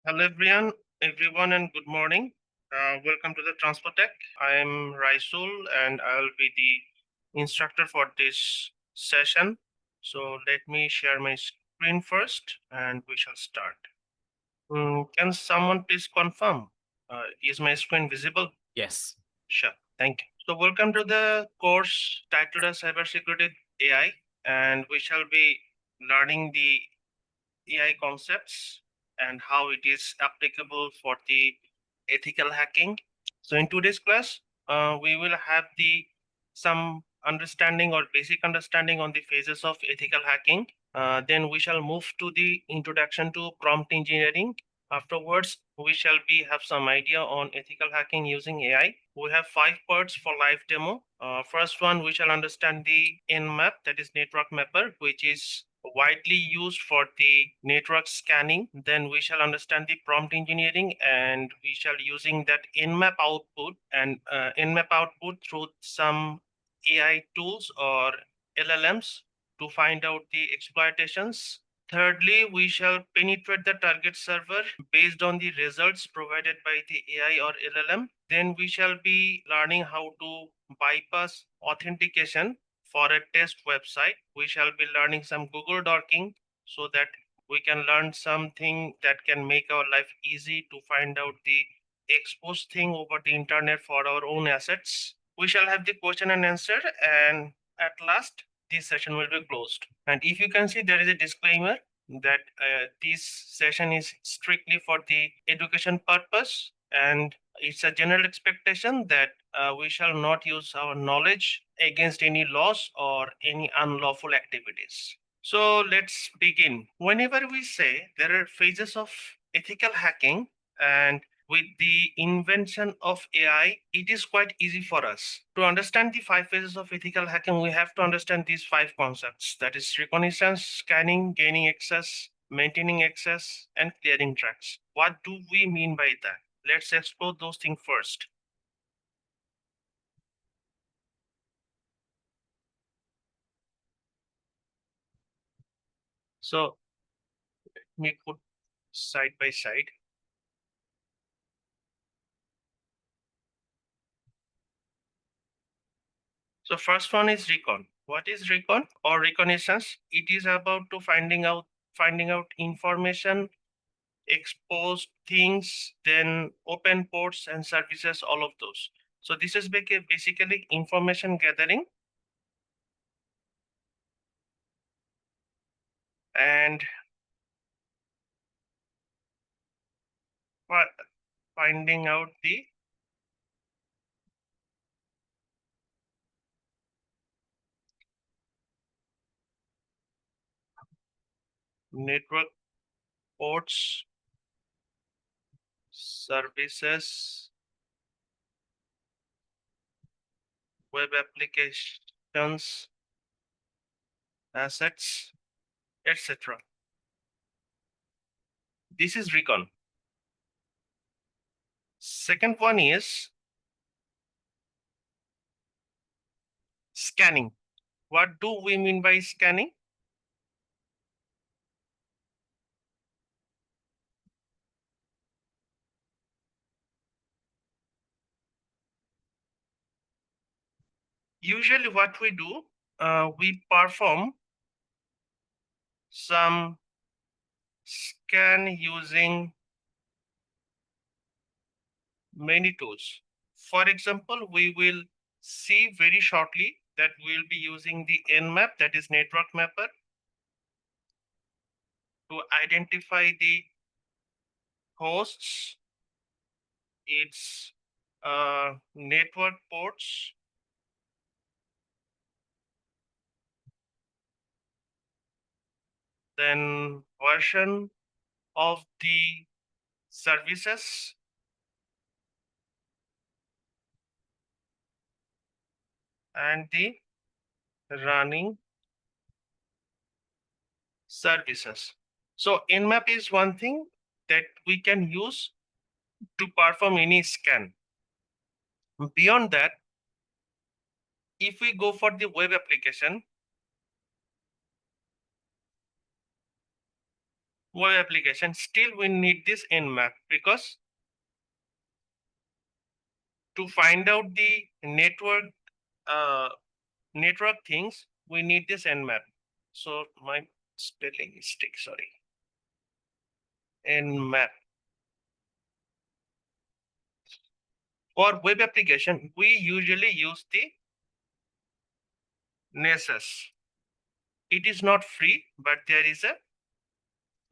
Hello everyone, and good morning. Welcome to the Transfotech. I am Raisul, and I will be the instructor for this session. So let me share my screen first, and we shall start. Can someone please confirm? Is my screen visible? Yes. Sure. Thank you. So welcome to the course titled as Cybersecurity AI, and we shall be learning the AI concepts and how it is applicable for the ethical hacking. So in today's class, we will have some understanding or basic understanding on the phases of ethical hacking. Then we shall move to the introduction to prompt engineering. Afterwards, we shall have some idea on ethical hacking using AI. We have 5 parts for live demo. First one, we shall understand the Nmap, that is network mapper, which is widely used for the network scanning. Then we shall understand the prompt engineering, and we shall using that Nmap output through some AI tools or LLMs to find out the exploitations. Thirdly, we shall penetrate the target server based on the results provided by the AI or LLM. Then we shall be learning how to bypass authentication for a test website. We shall be learning some Google docking so that we can learn something that can make our life easy to find out the exposed thing over the internet for our own assets. We shall have the question and answer, and at last, this session will be closed. And if you can see, there is a disclaimer that this session is strictly for the education purpose, and it's a general expectation that we shall not use our knowledge against any laws or any unlawful activities. So let's begin. Whenever we say there are phases of ethical hacking, and with the invention of AI, it is quite easy for us. To understand the 5 phases of ethical hacking, we have to understand these 5 concepts. That is reconnaissance, scanning, gaining access, maintaining access, and clearing tracks. What do we mean by that? Let's explore those things first. So let me put side by side. So first one is recon. What is recon or reconnaissance? It is about to finding out information, exposed things, then open ports and services, all of those. So this is basically information gathering and finding out the network ports, services, web applications, assets, etc. This is recon. Second one is scanning. What do we mean by scanning? Usually what we do, we perform some scan using many tools. For example, we will see very shortly that we'll be using the Nmap, that is network mapper, to identify the hosts, its network ports, then version of the services, and the running services. So Nmap is one thing that we can use to perform any scan. Beyond that, if we go for the web application, web application, still we need this nmap, because to find out the uh, network things, we need this nmap. So my spelling mistake, sorry. Nmap. For web application, we usually use the Nessus. It is not free, but there is a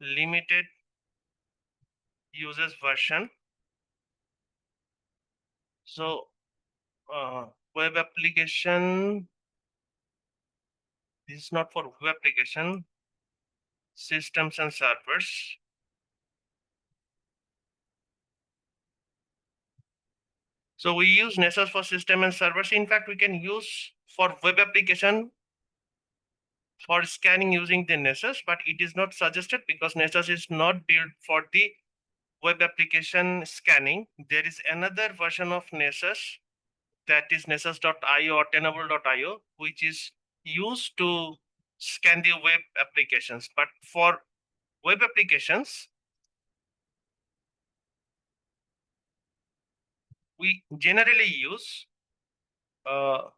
limited users version. So web application, this is not for web application, systems and servers. So we use Nessus for system and servers. In fact, we can use for web application for scanning using the Nessus, but it is not suggested because Nessus is not built for the web application scanning. There is another version of Nessus, that is nessus.io or tenable.io, which is used to scan the web applications. But for web applications, we generally use 𝐓𝐫𝐾T.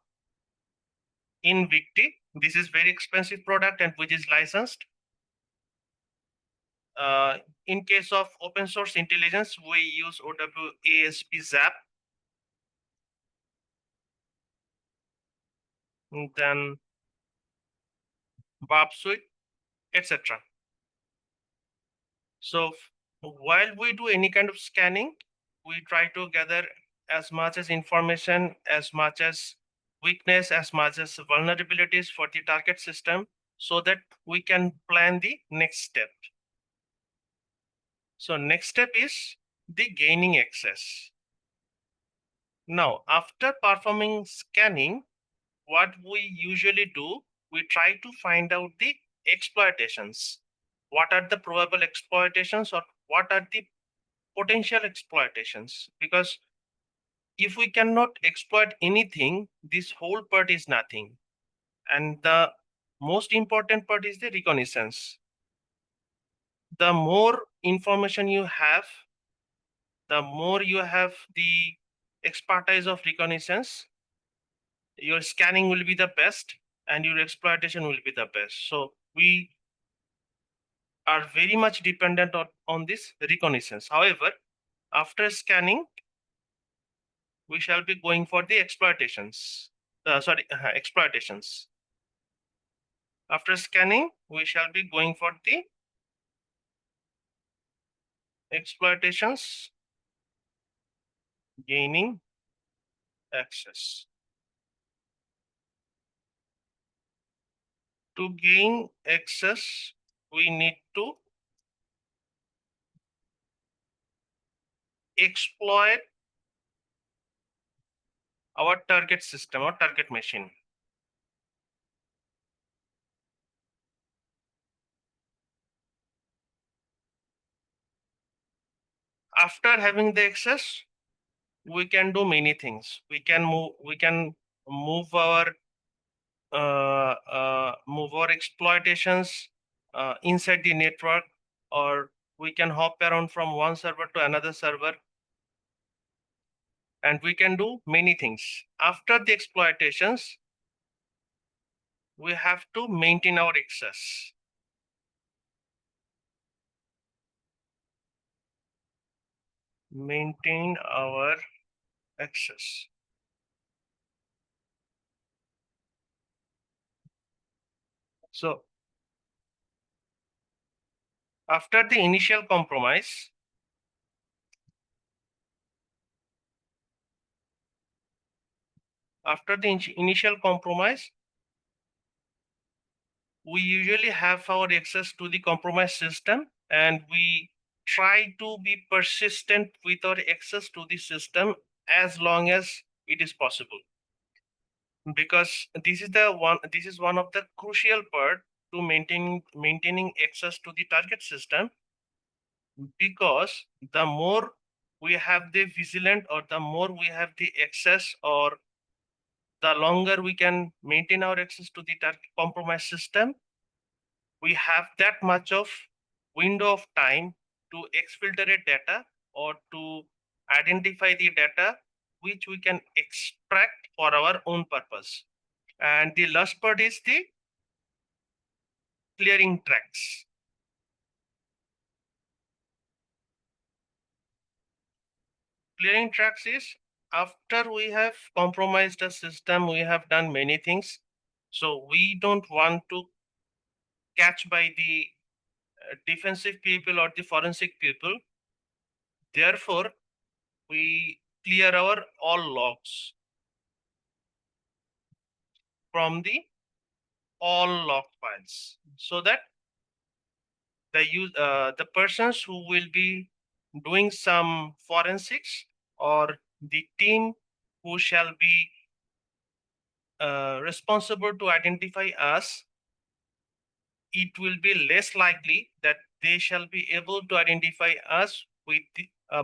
This is very expensive product and which is licensed. In case of open source intelligence, we use OWASP-ZAP. Then Bob Suite, etc. So while we do any kind of scanning, we try to gather as much as information, as much as weakness, as much as vulnerabilities for the target system, so that we can plan the next step. So next step is the gaining access. Now, after performing scanning, what we usually do, we try to find out the exploitations. What are the probable exploitations, or what are the potential exploitations? Because if we cannot exploit anything, this whole part is nothing. And the most important part is the reconnaissance. The more information you have, the more you have the expertise of reconnaissance, your scanning will be the best and your exploitation will be the best. So we are very much dependent on this reconnaissance. However, after scanning, we shall be going for the exploitations. Exploitations. After scanning, we shall be going for the exploitations, gaining access. To gain access, we need to exploit our target system or target machine. After having the access, we can do many things. We can move our exploitations inside the network, or we can hop around from one server to another server, and we can do many things. After the exploitations, we have to maintain our access. Maintain our access. So after the initial compromise, we usually have our access to the compromised system, and we try to be persistent with our access to the system as long as it is possible, because this is one of the crucial part to maintaining access to the target system. Because the more we have the vigilant, or the more we have the access, or the longer we can maintain our access to the compromised system, we have that much of window of time to exfiltrate data or to identify the data which we can extract for our own purpose. And the last part is the clearing tracks. Clearing tracks is after we have compromised a system, we have done many things. So we don't want to catch by the defensive people or the forensic people. Therefore, we clear our all logs from the all log files so that the persons who will be doing some forensics or the team who shall be responsible to identify us, it will be less likely that they shall be able to identify us with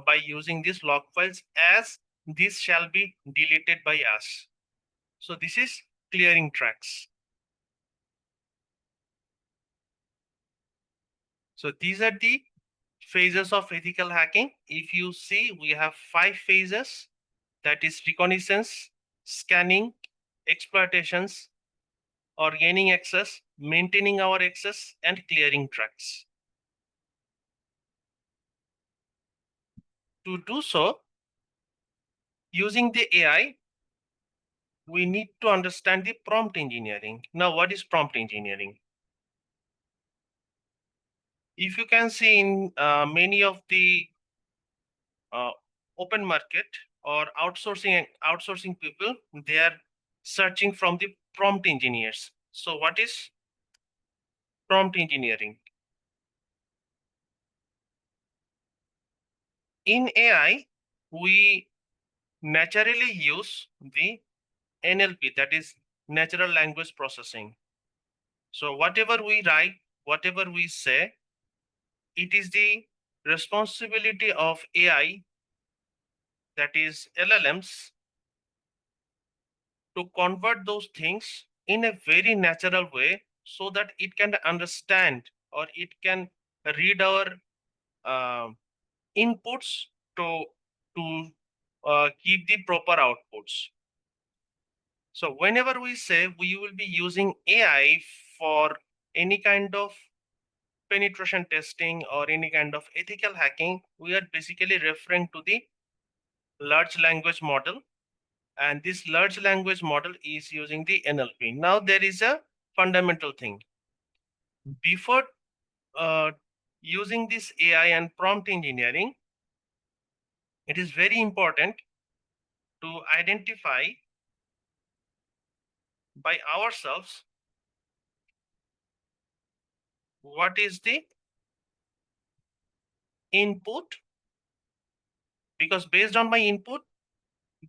by using these log files, as this shall be deleted by us. So this is clearing tracks. So these are the phases of ethical hacking. If you see, we have 5 phases, that is reconnaissance, scanning, exploitations, or gaining access, maintaining our access, and clearing tracks. To do so, using the AI, we need to understand the prompt engineering. Now, what is prompt engineering? If you can see in many of the open market or outsourcing people, they are searching from the prompt engineers. So what is prompt engineering? In AI, we naturally use the NLP, that is natural language processing. So whatever we write, whatever we say, it is the responsibility of AI, that is LLMs, to convert those things in a very natural way so that it can understand or it can read our uh, inputs to give the proper outputs. So whenever we say we will be using AI for any kind of penetration testing or any kind of ethical hacking, we are basically referring to the large language model, and this large language model is using the NLP. Now there is a fundamental thing. Before using this AI and prompt engineering, it is very important to identify by ourselves what is the input, because based on my input,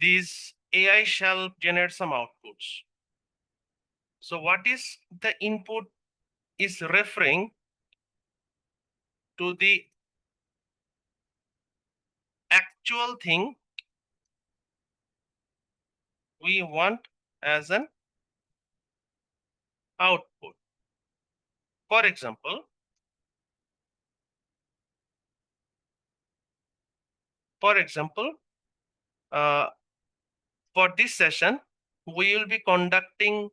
this AI shall generate some outputs. So what is the input is referring to the actual thing we want as an output. For example, uh, for this session, we will be conducting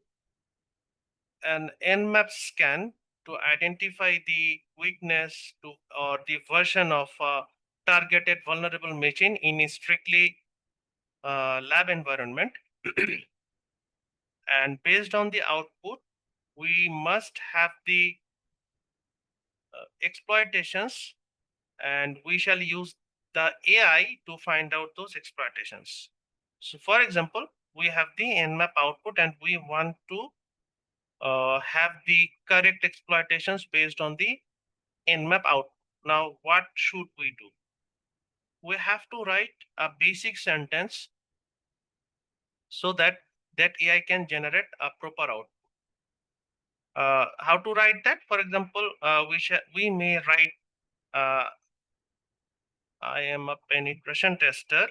an Nmap scan to identify the weakness to or the version of a targeted vulnerable machine in a strictly lab environment. And based on the output, we must have the exploitations, and we shall use the AI to find out those exploitations. So for example, we have the Nmap output and we want to have the correct exploitations based on the Nmap output. Now, what should we do? We have to write a basic sentence so that AI can generate a proper output. How to write that? For example, we may write, I am a penetration tester.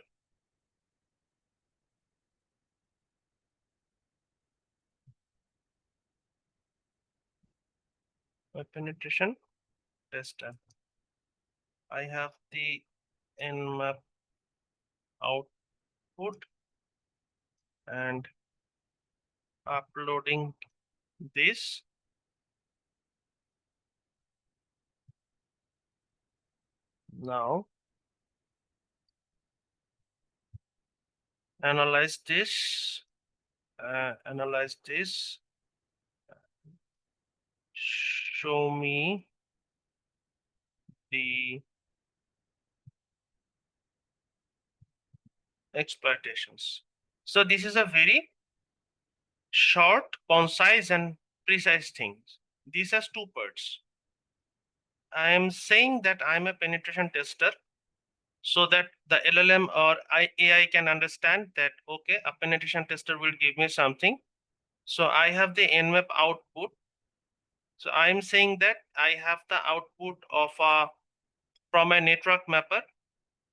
A penetration tester. I have the nmap output and uploading this. Now analyze this, show me the exploitations. So this is a very short, concise, and precise thing. This has two parts. I am saying that I'm a penetration tester so that the LLM or AI can understand that, okay, a penetration tester will give me something. So I have the nmap output. So I'm saying that I have the output of from a network mapper,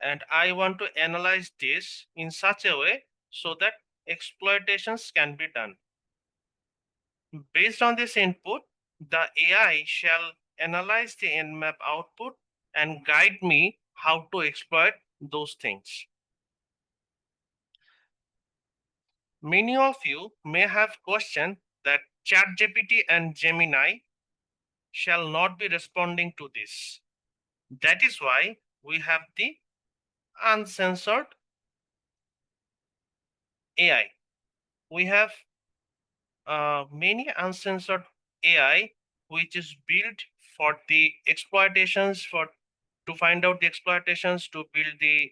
and I want to analyze this in such a way so that exploitations can be done. Based on this input, the AI shall analyze the nmap output and guide me how to exploit those things. Many of you may have questioned that ChatGPT and Gemini shall not be responding to this. That is why we have the uncensored AI. We have many uncensored AI which is built for the exploitations, for to find out the exploitations, to build the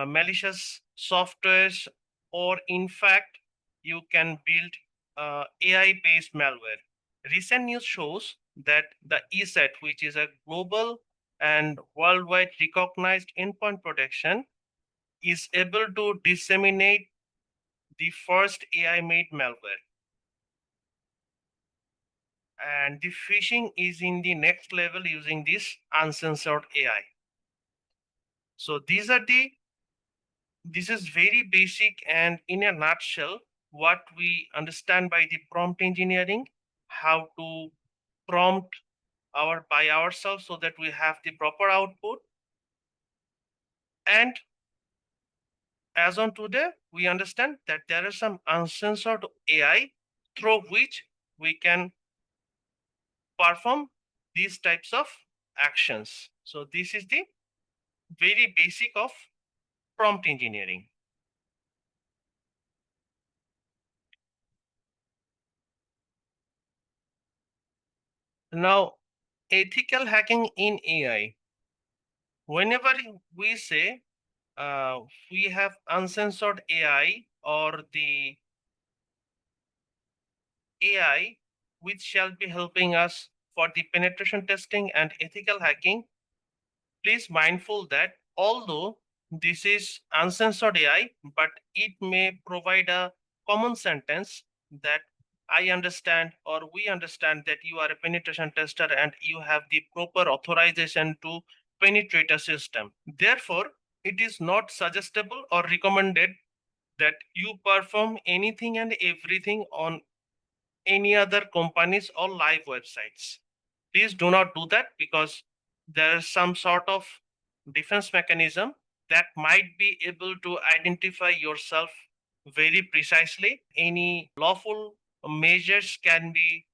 malicious softwares, or in fact you can build AI based malware. Recent news shows that the ESET, which is a global and worldwide recognized endpoint protection, is able to disseminate the first AI made malware. And the phishing is in the next level using this uncensored AI. So this is very basic, and in a nutshell, what we understand by the prompt engineering, how to prompt by ourselves so that we have the proper output. And as on today, we understand that there is some uncensored AI through which we can perform these types of actions. So this is the very basic of prompt engineering. Now, ethical hacking in AI. Whenever we say we have uncensored AI or the AI which shall be helping us for the penetration testing and ethical hacking, please mindful that although this is uncensored AI, but it may provide a common sentence that I understand or we understand that you are a penetration tester and you have the proper authorization to penetrate a system. Therefore, it is not suggestible or recommended that you perform anything and everything on any other companies or live websites. Please do not do that, because there is some sort of defense mechanism that might be able to identify yourself very precisely. Any lawful measures can be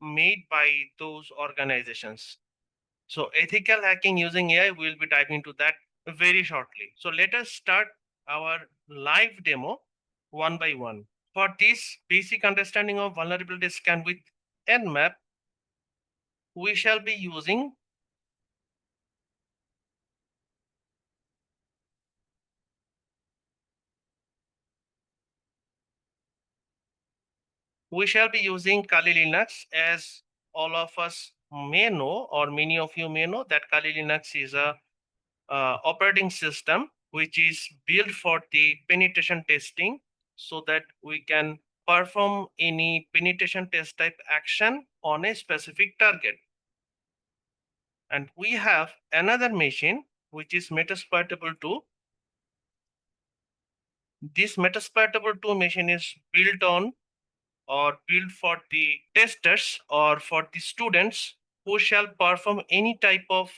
made by those organizations. So ethical hacking using AI, we'll be diving into that very shortly. So let us start our live demo one by one. For this basic understanding of vulnerability scan with Nmap, we shall be using Kali Linux. As all of us may know, or many of you may know, that Kali Linux is a operating system which is built for the penetration testing, so that we can perform any penetration test type action on a specific target. And we have another machine which is Metasploitable 2. This Metasploitable 2 machine is built on or built for the testers or for the students who shall perform any type of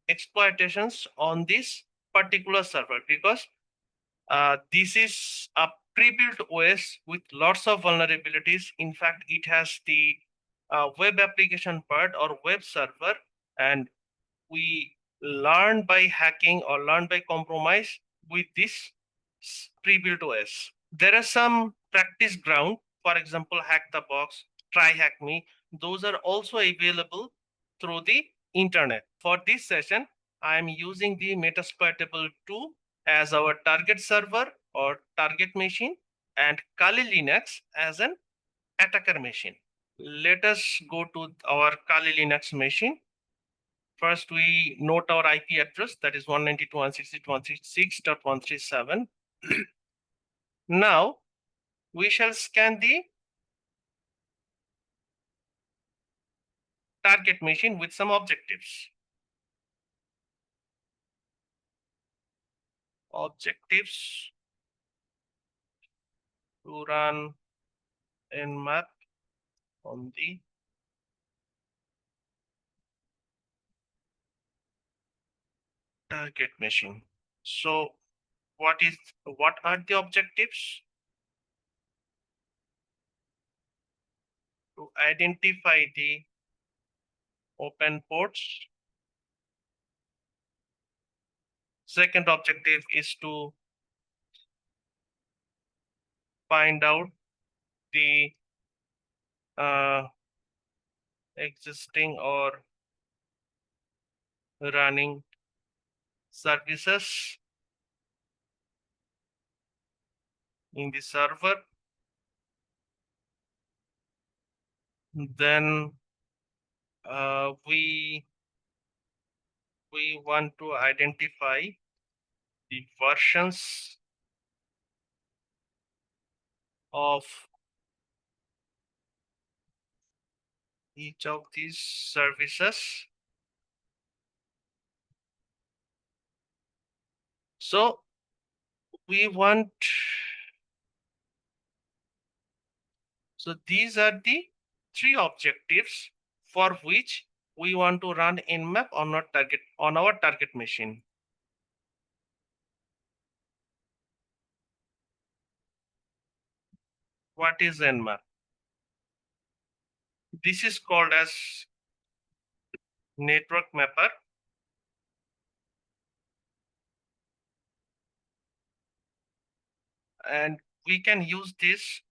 exploitations on this particular server, because this is a pre-built OS with lots of vulnerabilities. In fact, it has the web application part or web server, and we learn by hacking or learn by compromise with this pre-built OS. There are some practice ground, for example, Hack the Box, Try Hack Me. Those are also available through the internet. For this session, I am using the Metasploitable 2 as our target server or target machine, and Kali Linux as an attacker machine. Let us go to our Kali Linux machine. First, we note our IP address, that is 192.168.166.137. Now, we shall scan the target machine with some objectives. Objectives to run nmap on the target machine. So what are the objectives? To identify the open ports. Second objective is to find out the existing or running services in the server. Then we want to identify the versions of each of these services. So we want, so these are the three objectives for which we want to run nmap on our target machine. What is nmap? This is called as network mapper. And we can use this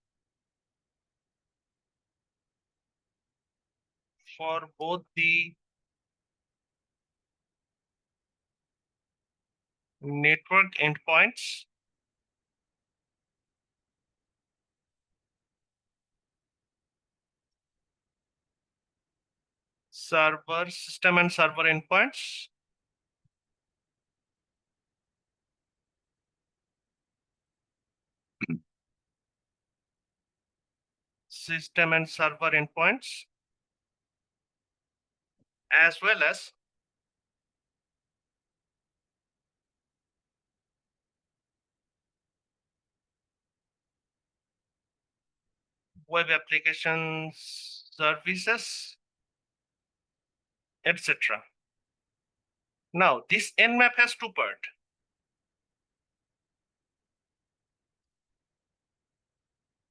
for both the network endpoints system and server endpoints, system and server endpoints, as well as web applications services, etc. Now, this nmap has two parts.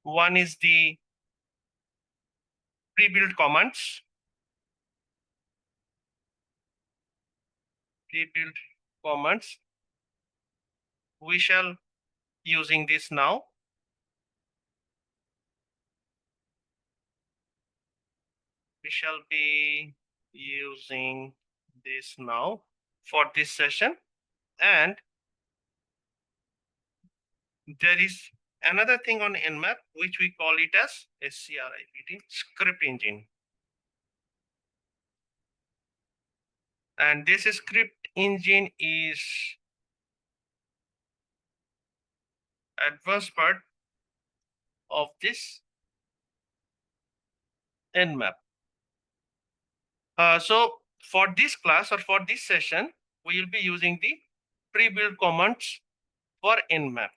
One is the pre-built commands. Pre-built commands. We shall using this now. We shall be using this now for this session. And there is another thing on nmap, which we call it as script, script engine. And this script engine is advanced part of this nmap. So for this class or for this session, we will be using the pre-built commands for nmap.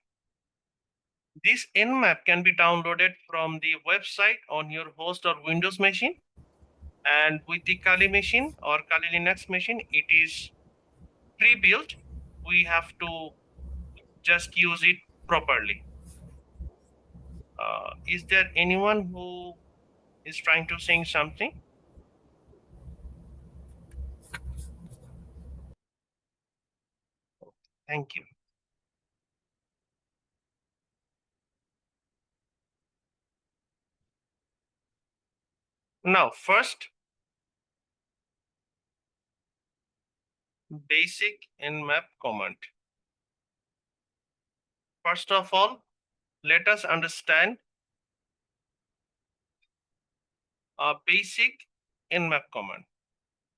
This nmap can be downloaded from the website on your host or Windows machine. And with the Kali machine or Kali Linux machine, it is pre-built, we have to just use it properly. Is there anyone who is trying to say something? Thank you. Now, first, basic nmap command. First of all, let us understand a basic nmap command.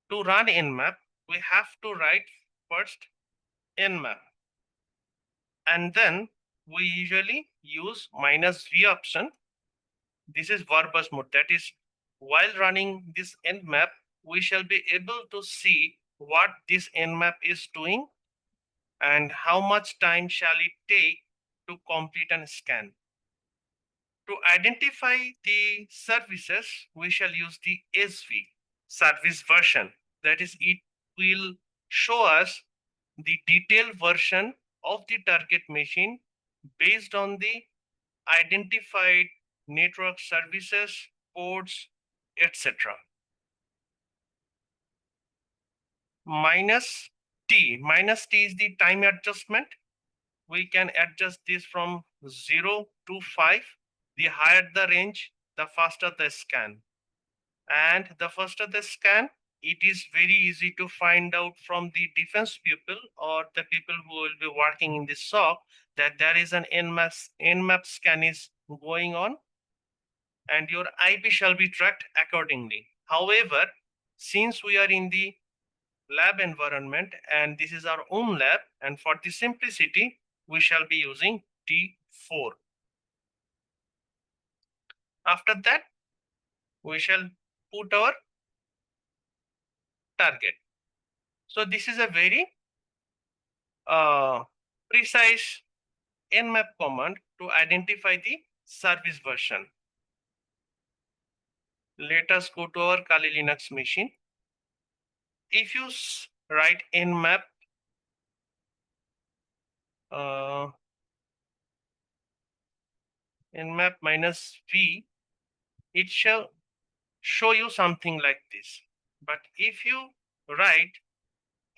To run nmap, we have to write first nmap, and then we usually use -v option. This is verbose mode. That is, while running this nmap, we shall be able to see what this nmap is doing and how much time shall it take to complete and scan. To identify the services, we shall use the SV, service version. That is, it will show us the detailed version of the target machine based on the identified network services, ports, etc. Minus T is the time adjustment. We can adjust this from 0 to 5. The higher the range, the faster the scan. And the faster the scan, it is very easy to find out from the defense people or the people who will be working in the SOC that there is an nmap scan is going on, and your IP shall be tracked accordingly. However, since we are in the lab environment and this is our own lab, and for the simplicity, we shall be using T4. After that, we shall put our target. So this is a very precise nmap command to identify the service version. Let us go to our Kali Linux machine. If you write nmap nmap -v, it shall show you something like this. But if you write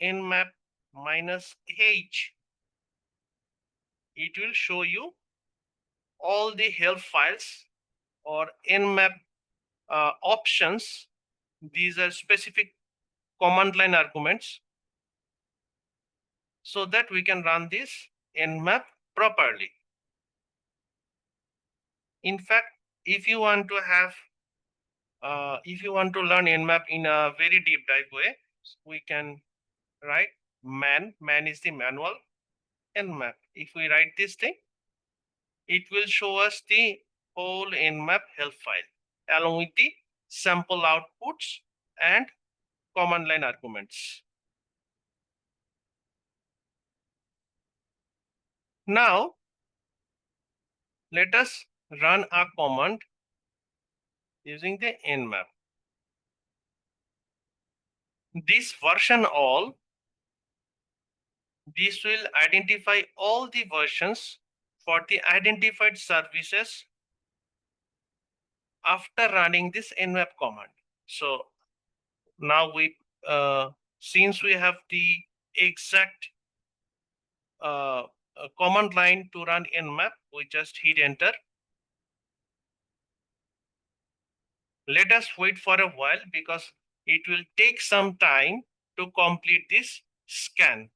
nmap -h, it will show you all the help files or nmap options. These are specific command line arguments so that we can run this nmap properly. In fact, if you want to have if you want to learn nmap in a very deep dive way, we can write man is the manual nmap. If we write this thing, it will show us the whole nmap help file along with the sample outputs and command line arguments. Now, let us run a command using the nmap. This version all, this will identify all the versions for the identified services after running this nmap command. So now we, since we have the exact command line to run nmap, we just hit enter. Let us wait for a while because it will take some time to complete this scan.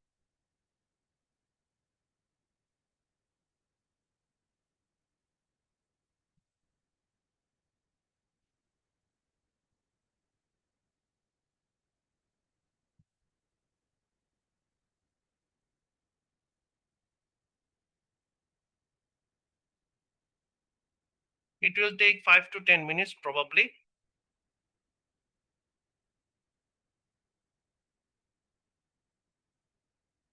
It will take 5 to 10 minutes probably.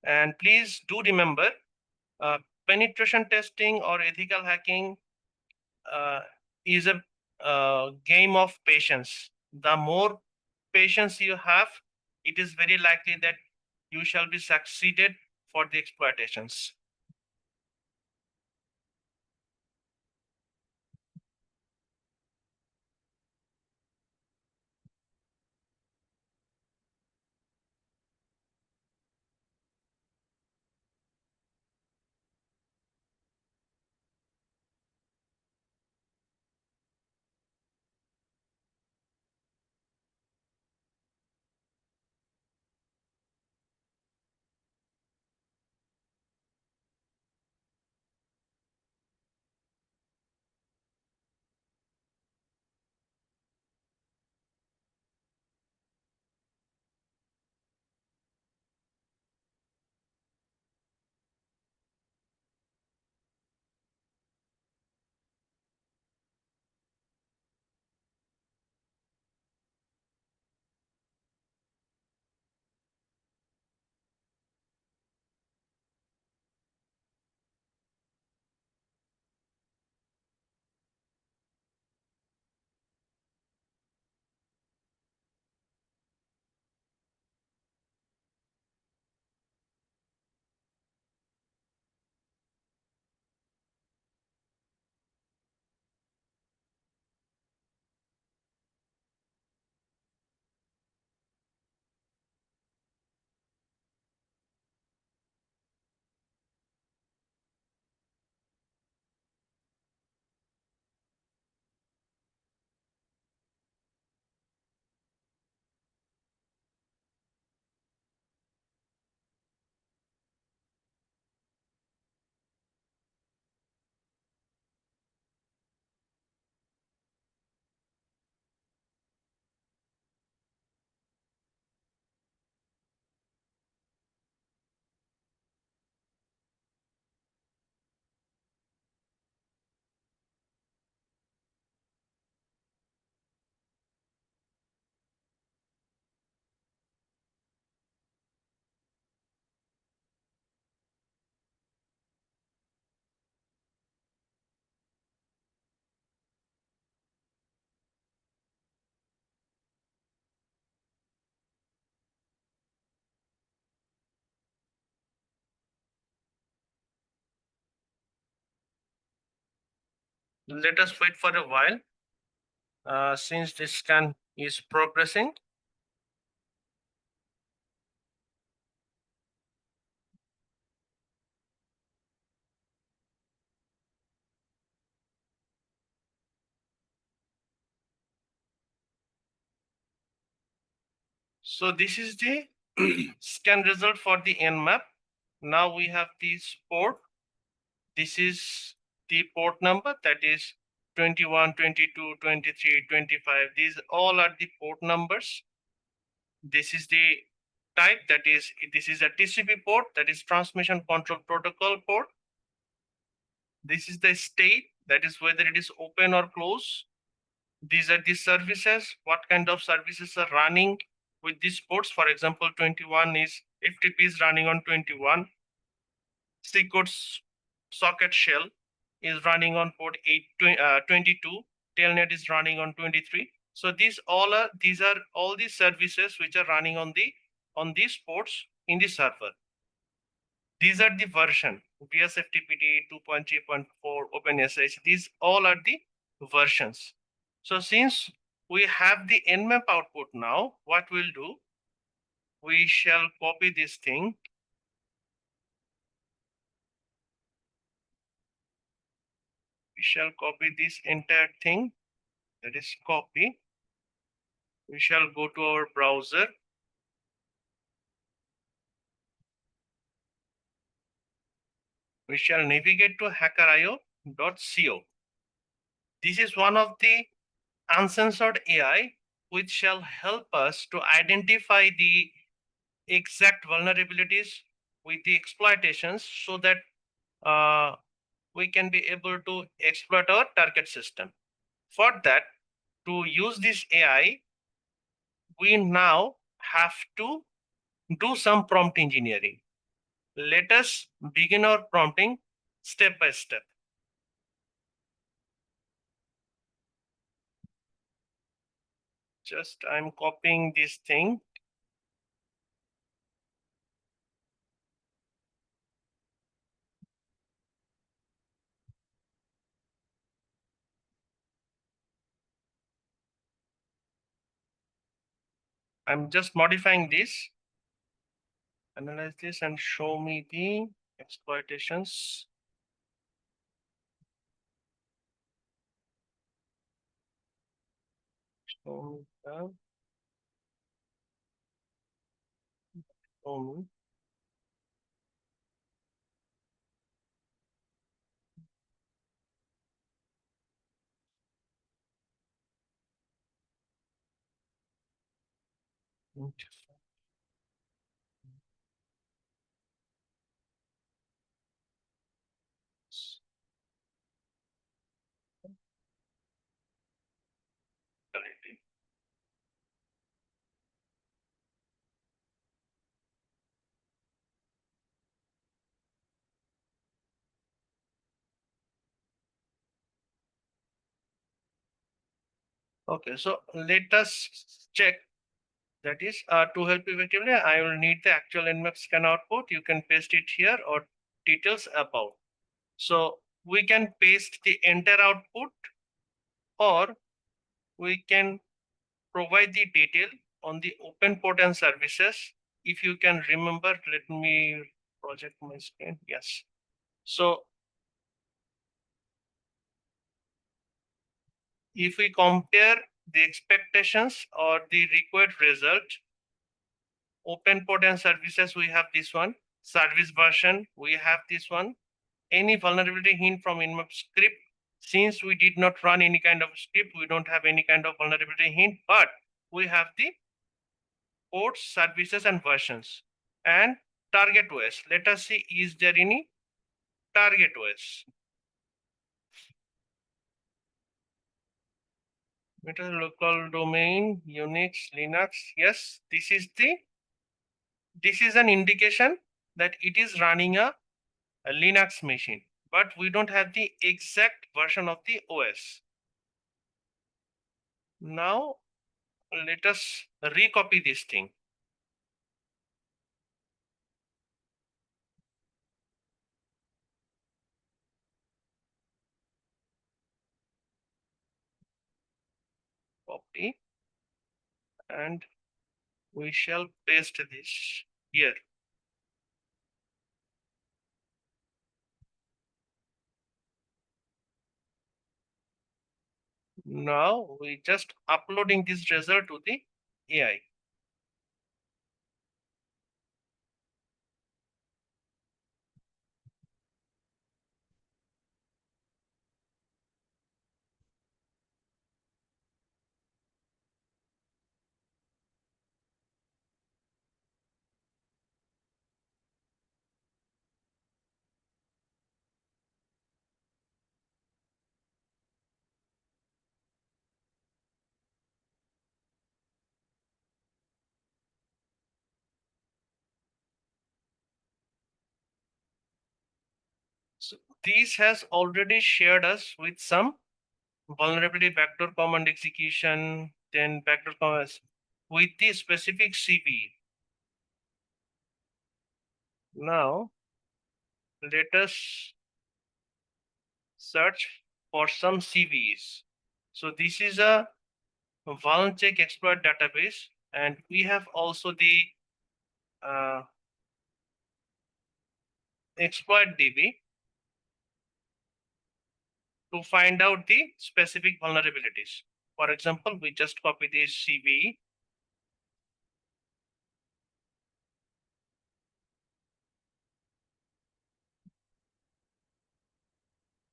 And please do remember, penetration testing or ethical hacking is a game of patience. The more patience you have, it is very likely that you shall be succeeded for the exploitations. Let us wait for a while since this scan is progressing. So this is the scan result for the Nmap. Now we have this port. This is the port number, that is 21, 22, 23, 25. These all are the port numbers. This is the type, that is, this is a TCP port, that is transmission control protocol port. This is the state, that is whether it is open or closed. These are the services, what kind of services are running with these ports. For example, 21 is FTP is running on 21. Secret's socket shell is running on port 22. Telnet is running on 23. So these are all the services which are running on these ports in the server. These are the version BSFTPD 2.3.4 OpenSH. These all are the versions. So since we have the Nmap output now, what we'll do, we shall copy this thing. We shall copy this entire thing, that is copy. We shall go to our browser. We shall navigate to hackerio.co. This is one of the uncensored AI which shall help us to identify the exact vulnerabilities with the exploitations so that we can be able to exploit our target system. For that, to use this AI, we now have to do some prompt engineering. Let us begin our prompting step by step. Just I'm copying this thing. I'm just modifying this. Analyze this and show me the exploitations. Show me the show me. Okay, so let us check. That is, to help effectively, I will need the actual nmap scan output. You can paste it here or details about. So we can paste the entire output, or we can provide the detail on the open port and services. If you can remember, let me project my screen. Yes. So if we compare the expectations or the required result, open port and services, we have this one. Service version, we have this one. Any vulnerability hint from nmap script, since we did not run any kind of script, we don't have any kind of vulnerability hint, but we have the ports, services, and versions. And target OS. Let us see, is there any target OS? Meta local domain, Unix, Linux. Yes, this is an indication that it is running a Linux machine, but we don't have the exact version of the OS. Now let us recopy this thing. Copy, and we shall paste this here. Now we just uploading this result to the AI. So this has already shared us with some vulnerability backdoor command execution, then backdoor commands with the specific CVE. Now let us search for some CVEs. So this is a vuln-check exploit database, and we have also the exploit DB to find out the specific vulnerabilities. For example, we just copy this CVE.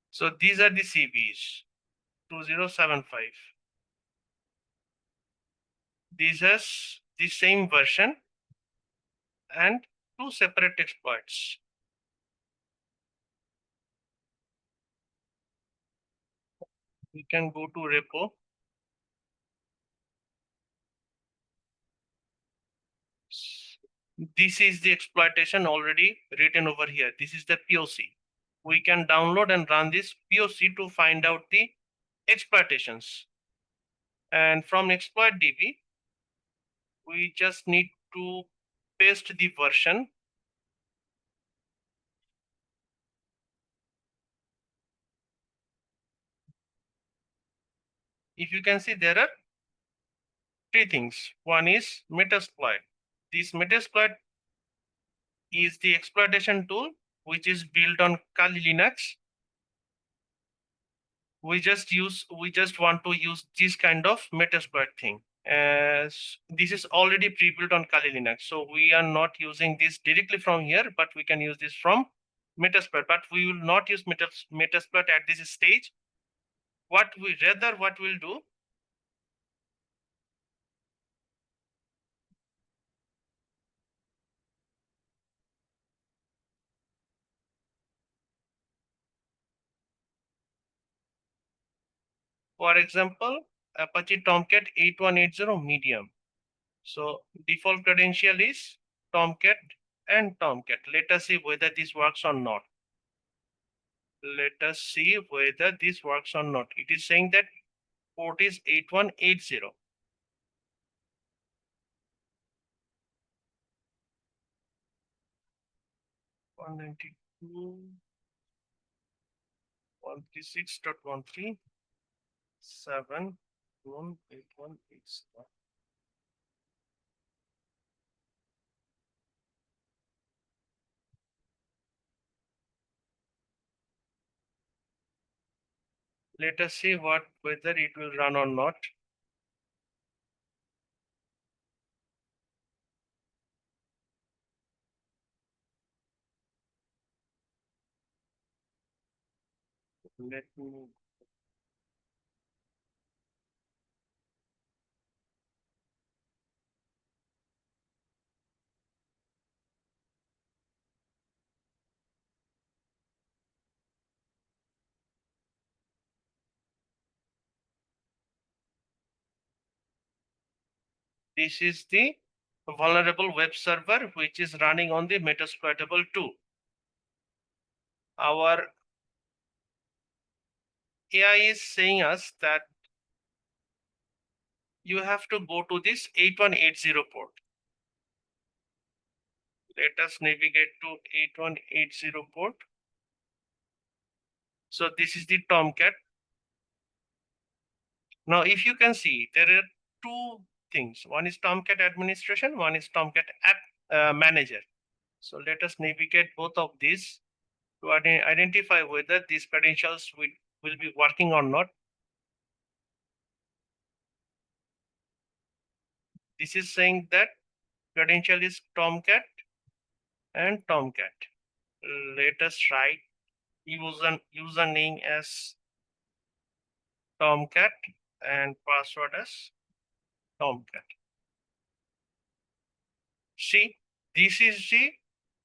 So these are the CVEs, 2075. This has the same version and two separate exploits. We can go to repo. This is the exploitation already written over here. This is the POC. We can download and run this POC to find out the exploitations. And from exploit DB, we just need to paste the version. If you can see, there are three things. One is Metasploit. This Metasploit is the exploitation tool which is built on Kali Linux. We just want to use this kind of Metasploit thing. As this is already pre-built on Kali Linux, so we are not using this directly from here, but we can use this from Metasploit. But we will not use Metasploit at this stage. What we'll do, for example, Apache Tomcat 8180 medium. So default credential is Tomcat and Tomcat. Let us see whether this works or not. Let us see whether this works or not. It is saying that port is 8180. 192, 136.137.181.8. Let us see whether it will run or not. Let me This is the vulnerable web server which is running on the Metasploitable 2. Our AI is saying us that you have to go to this 8180 port. Let us navigate to 8180 port. So this is the Tomcat. Now, if you can see, there are two things. One is Tomcat administration, one is Tomcat app manager. So let us navigate both of these to identify whether these credentials will be working or not. This is saying that credential is Tomcat and Tomcat. Let us write username as Tomcat and password as Tomcat. See, this is the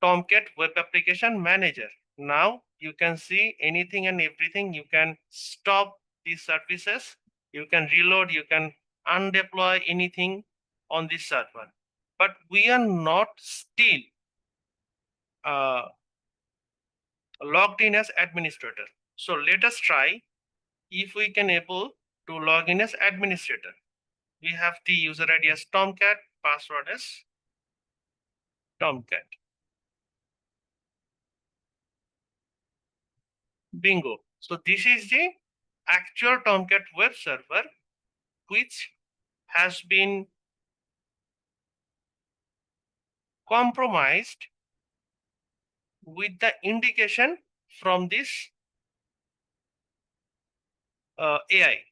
Tomcat Web Application Manager. Now you can see anything and everything. You can stop these services. You can reload. You can undeploy anything on this server. But we are not still logged in as administrator. So let us try if we can able to log in as administrator. We have the user ID as Tomcat, password as Tomcat. Bingo. So this is the actual Tomcat web server which has been compromised with the indication from this AI.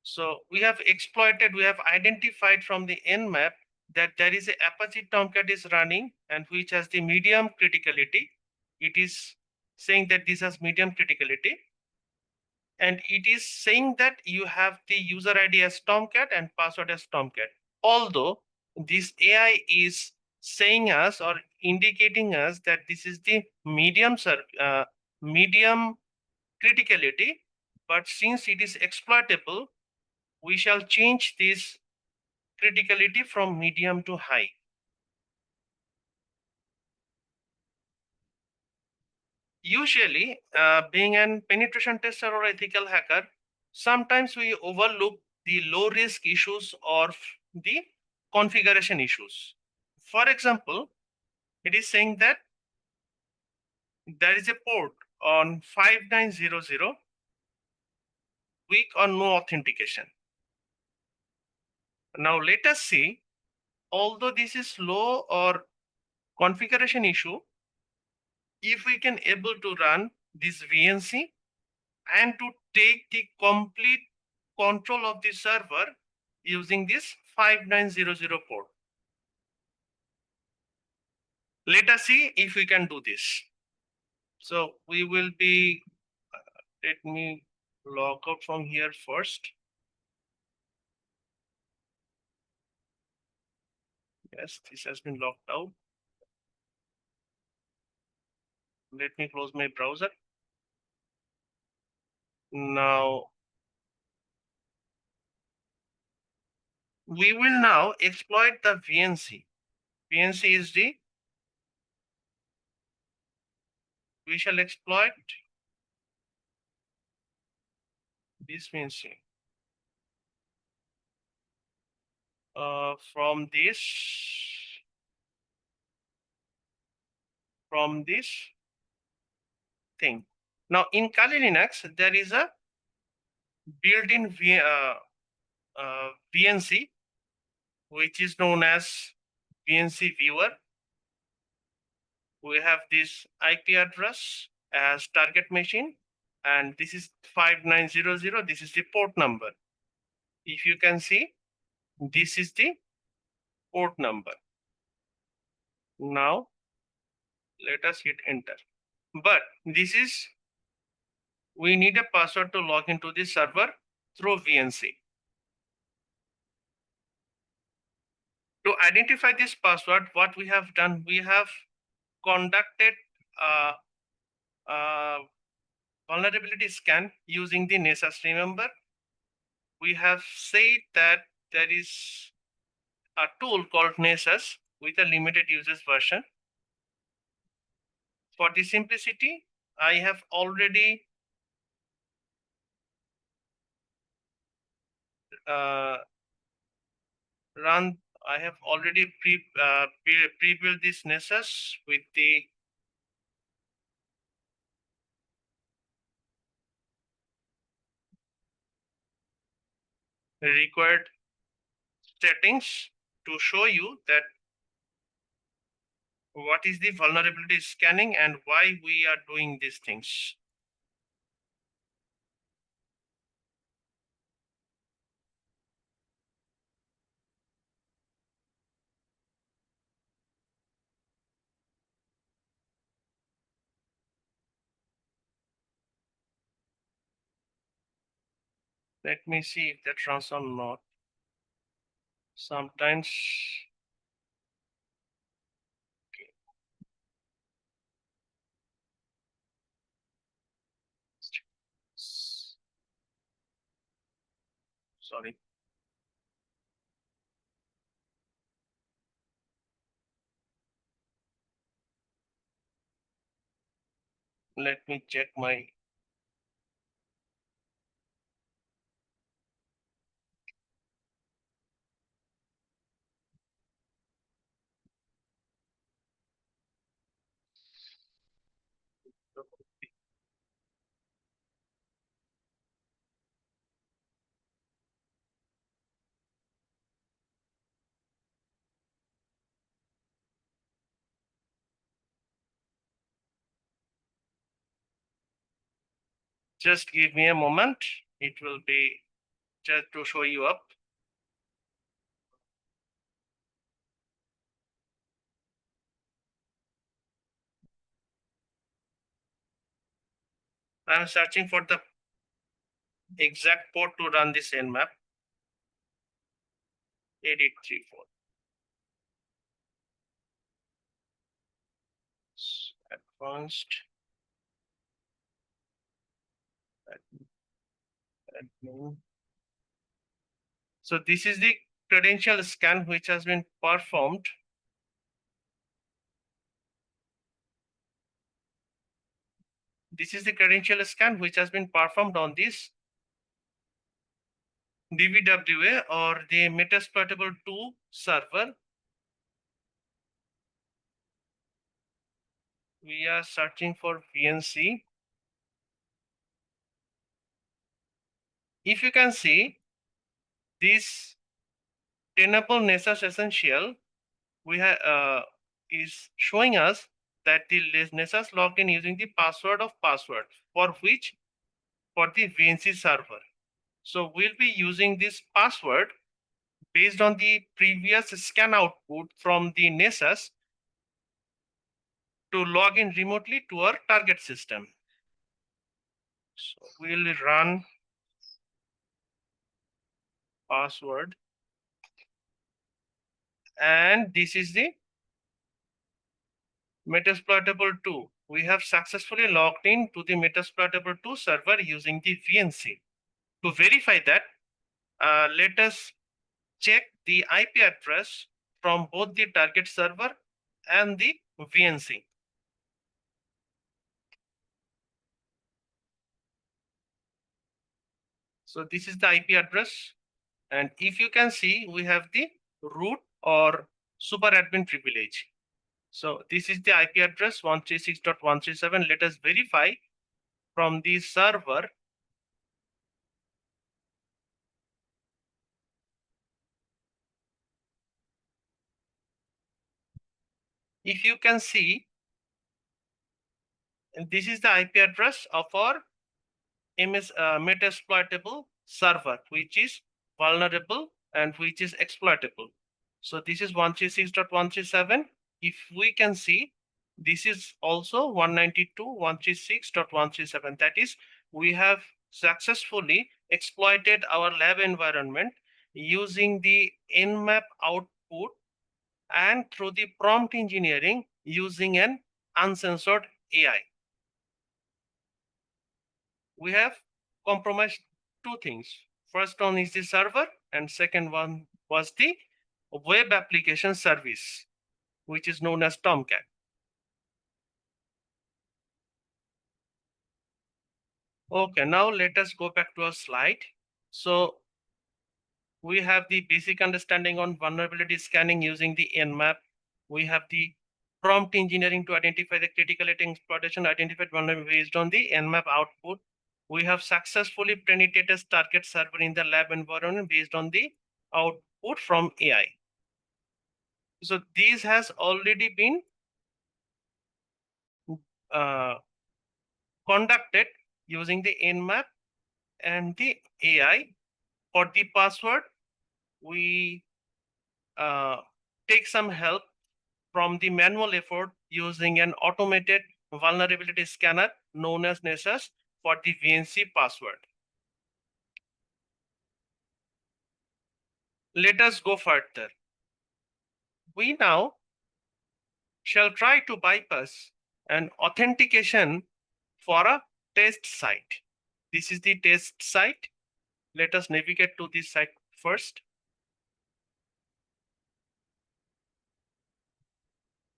So we have exploited, we have identified from the Nmap that there is a Apache Tomcat is running and which has the medium criticality. It is saying that this has medium criticality. And it is saying that you have the user ID as Tomcat and password as Tomcat. Although this AI is saying us or indicating us that this is the medium criticality, but since it is exploitable, we shall change this criticality from medium to high. Usually, being an penetration tester or ethical hacker, sometimes we overlook the low risk issues or the configuration issues. For example, it is saying that there is a port on 5900 weak or no authentication. Now let us see, although this is low or configuration issue, if we can able to run this VNC and to take the complete control of the server using this 5900 port. Let us see if we can do this. So we will be, let me log out from here first. Yes, this has been logged out. Let me close my browser. Now, we will now exploit the VNC. VNC is the, we shall exploit this VNC. From this thing. Now in Kali Linux, there is a built-in VNC, which is known as VNC viewer. We have this IP address as target machine, and this is 5900. This is the port number. If you can see, this is the port number. Now let us hit enter. But this is, we need a password to log into the server through VNC. To identify this password, what we have done, we have conducted a vulnerability scan using the NESAS. Remember, we have said that there is a tool called NESAS with a limited users version. For the simplicity, I have already pre-built this NESAS with the required settings to show you that what is the vulnerability scanning and why we are doing these things. Let me see if that runs or not. Sometimes, okay. Sorry. Let me check my just give me a moment. It will be just to show you up. I'm searching for the exact port to run this nmap. 8834. Advanced. Admin. So this is the credential scan which has been performed. This is the credential scan which has been performed on this DVWA or the Metasploitable 2 server. We are searching for VNC. If you can see, this Tenable Nessus Essential we have is showing us that the Nessus logged in using the password of password for the VNC server. So we'll be using this password based on the previous scan output from the Nessus to log in remotely to our target system. So we'll run password, and this is the Metasploitable 2. We have successfully logged in to the Metasploitable 2 server using the VNC. To verify that, let us check the IP address from both the target server and the VNC. So this is the IP address, and if you can see, we have the root or super admin privilege. So this is the IP address 136.137. Let us verify from the server. If you can see, this is the IP address of our Metasploitable server, which is vulnerable and which is exploitable. So this is 136.137. If we can see, this is also 192.136.137. That is, we have successfully exploited our lab environment using the Nmap output and through the prompt engineering using an uncensored AI. We have compromised two things. First one is the server, and second one was the web application service, which is known as Tomcat. Okay, now let us go back to our slide. So we have the basic understanding on vulnerability scanning using the Nmap. We have the prompt engineering to identify the critical exploitation, identified vulnerability based on the Nmap output. We have successfully penetrated target server in the lab environment based on the output from AI. So these has already been conducted using the Nmap and the AI. For the password, we take some help from the manual effort using an automated vulnerability scanner known as Nessus for the VNC password. Let us go further. We now shall try to bypass an authentication for a test site. This is the test site. Let us navigate to this site first.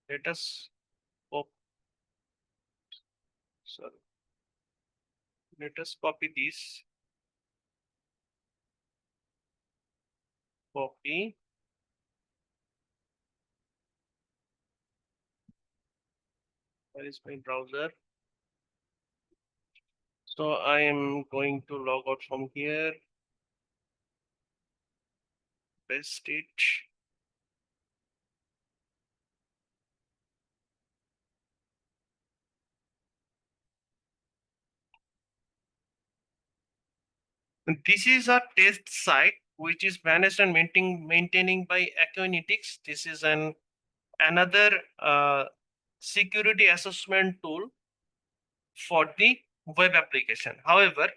Let us let us copy this. Copy. Where is my browser? So I am going to log out from here. Paste it. This is a test site which is managed and maintaining by 𝐂𝐿𝐼. This is another security assessment tool for the web application. However,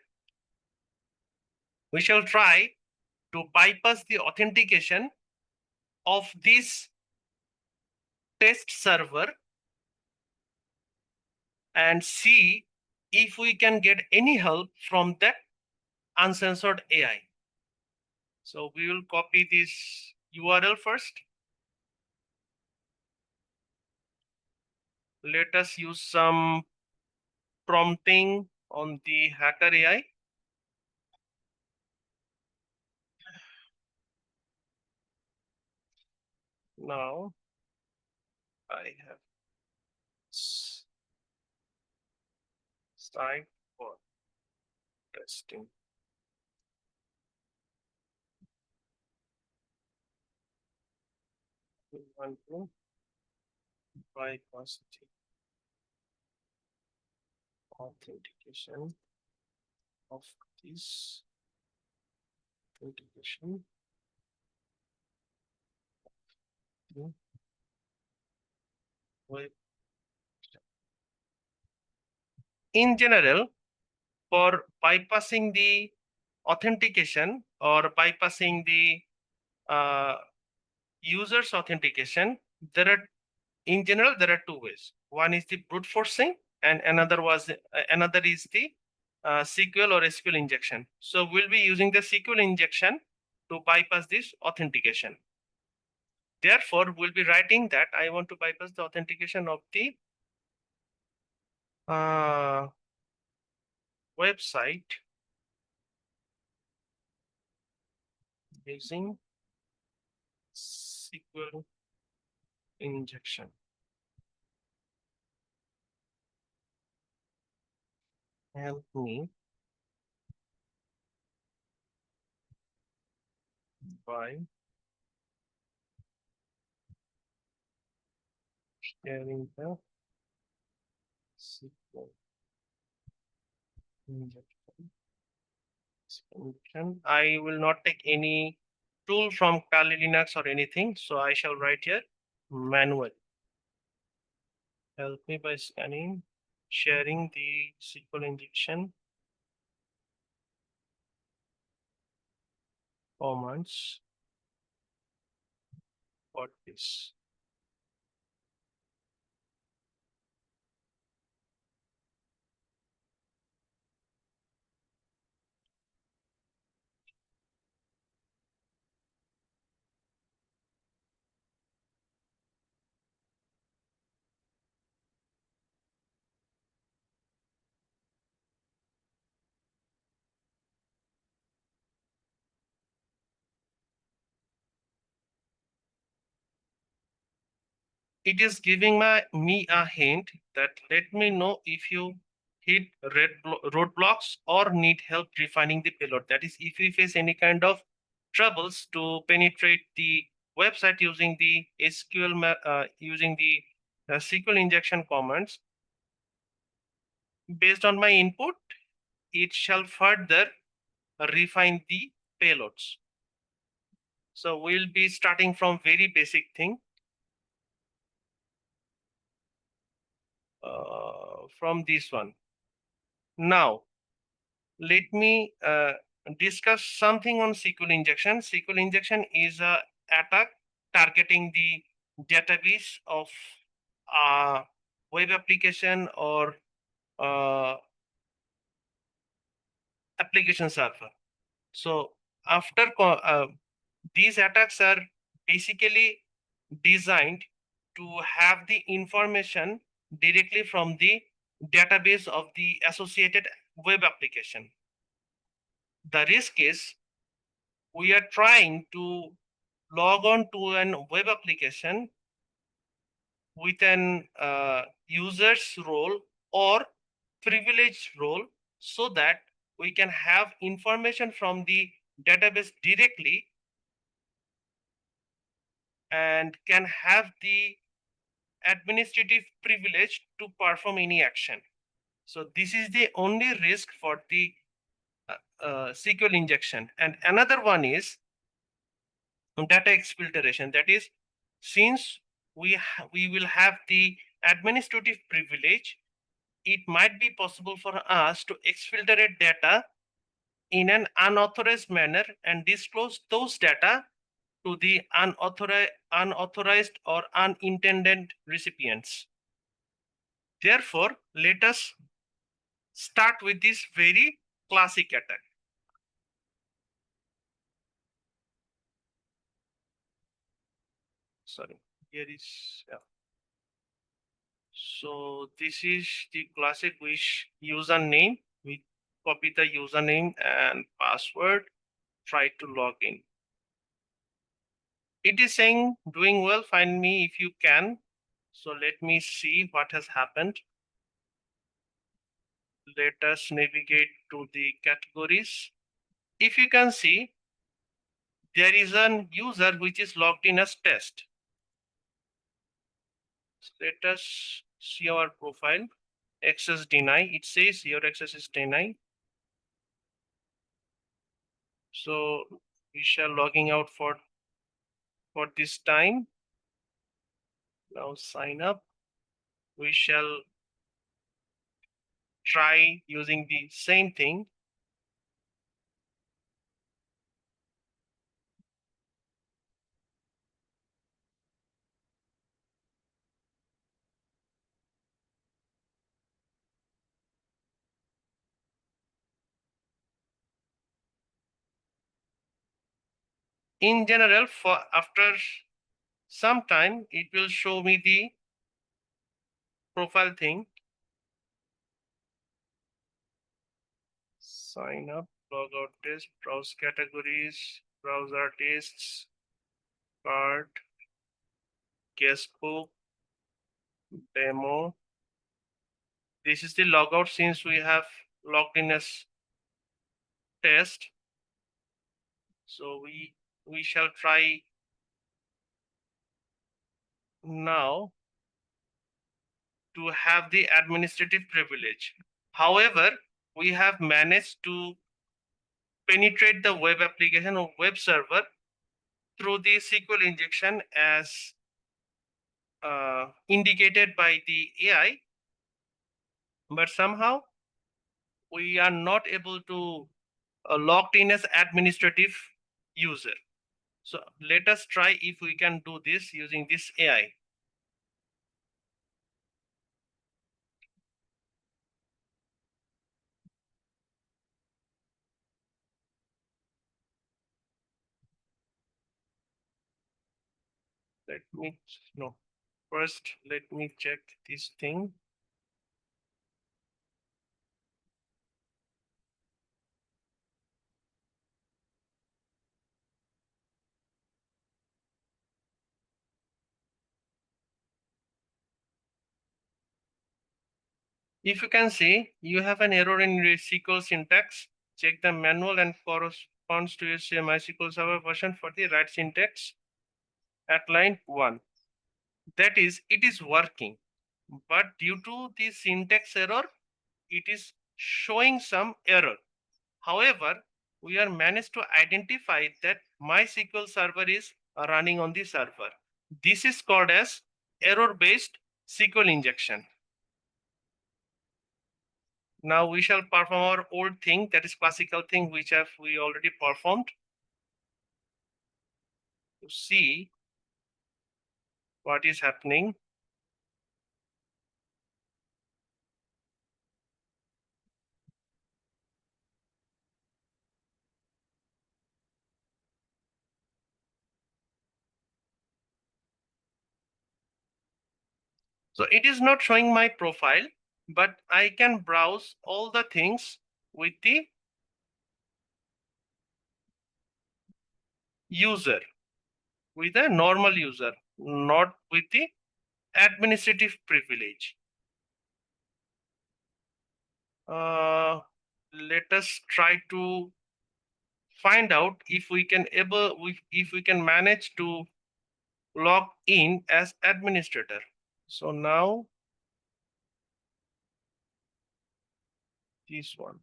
we shall try to bypass the authentication of this test server and see if we can get any help from that uncensored AI. So we will copy this URL first. Let us use some prompting on the hacker AI. Now I have site for testing. we want to bypass the authentication of this authentication. In general, for bypassing the authentication or bypassing the user's authentication, in general there are two ways. One is the brute forcing, and another is the SQL or SQL injection. So we'll be using the SQL injection to bypass this authentication. Therefore, we'll be writing that I want to bypass the authentication of the website using SQL injection. Help me by sharing the SQL injection. I will not take any tool from Kali Linux or anything, so I shall write here manual. Help me by sharing the SQL injection commands for this. It is giving me a hint that let me know if you hit roadblocks or need help refining the payload. That is, if you face any kind of troubles to penetrate the website using the SQL injection commands, based on my input, it shall further refine the payloads. So we'll be starting from very basic thing. From this one. Now, let me discuss something on SQL injection. SQL injection is a attack targeting the database of a web application or application server. So after these attacks are basically designed to have the information directly from the database of the associated web application. The risk is we are trying to log on to an web application with an user's role or privileged role so that we can have information from the database directly and can have the administrative privilege to perform any action. So this is the only risk for the SQL injection. And another one is data exfiltration. That is, since we will have the administrative privilege, it might be possible for us to exfiltrate data in an unauthorized manner and disclose those data to the unauthorized or unintended recipients. Therefore, let us start with this very classic attack. Sorry, here is, yeah. So this is the classic wish username. We copy the username and password, try to log in. It is saying doing well, find me if you can. So let me see what has happened. Let us navigate to the categories. If you can see, there is an user which is logged in as test. Let us see our profile. Access denied. It says your access is denied. So we shall logging out for this time. Now sign up. We shall try using the same thing. In general, for after some time, it will show me the profile thing. Sign up, log out test, browse categories, browse artists, card, guestbook, demo. This is the logout since we have logged in as test. So we shall try now to have the administrative privilege. However, we have managed to penetrate the web application or web server through the SQL injection as indicated by the AI, but somehow we are not able to logged in as administrative user. So let us try if we can do this using this AI. Let me no. First, let me check this thing. If you can see, you have an error in your SQL syntax. Check the manual and corresponds to your MySQL Server version for the right syntax at line 1. That is, it is working, but due to the syntax error, it is showing some error. However, we are managed to identify that MySQL Server is running on the server. This is called as error-based SQL injection. Now we shall perform our old thing, that is classical thing, which we already performed, to see what is happening. So it is not showing my profile, but I can browse all the things with the user, with a normal user, not with the administrative privilege. Let us try to find out if we can manage to log in as administrator. So now this one.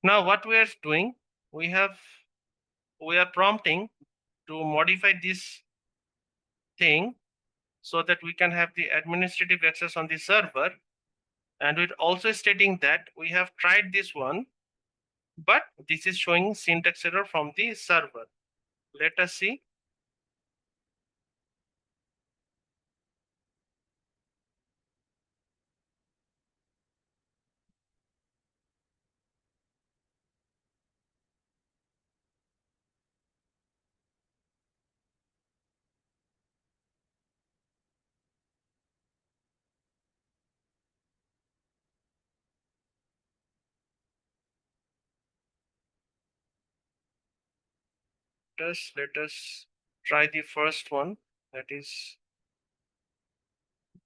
Now what we are doing, we are prompting to modify this thing so that we can have the administrative access on the server. And we're also stating that we have tried this one, but this is showing syntax error from the server. Let us see. Let us try the first one, that is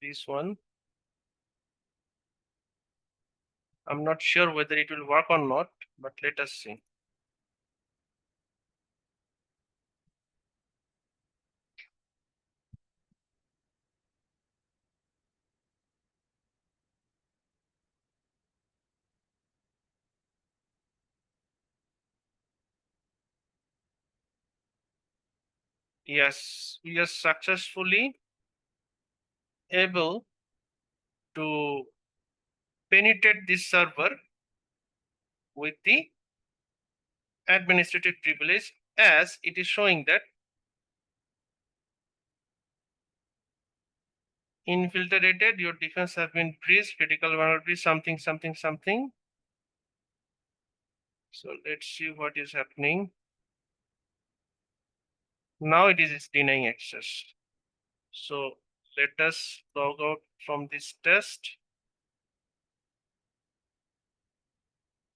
this one. I'm not sure whether it will work or not, but let us see. Yes, we are successfully able to penetrate this server with the administrative privilege, as it is showing that infiltrated, your defense have been breached, critical vulnerability, something, something, something. So let's see what is happening. Now it is denying access. So let us log out from this test.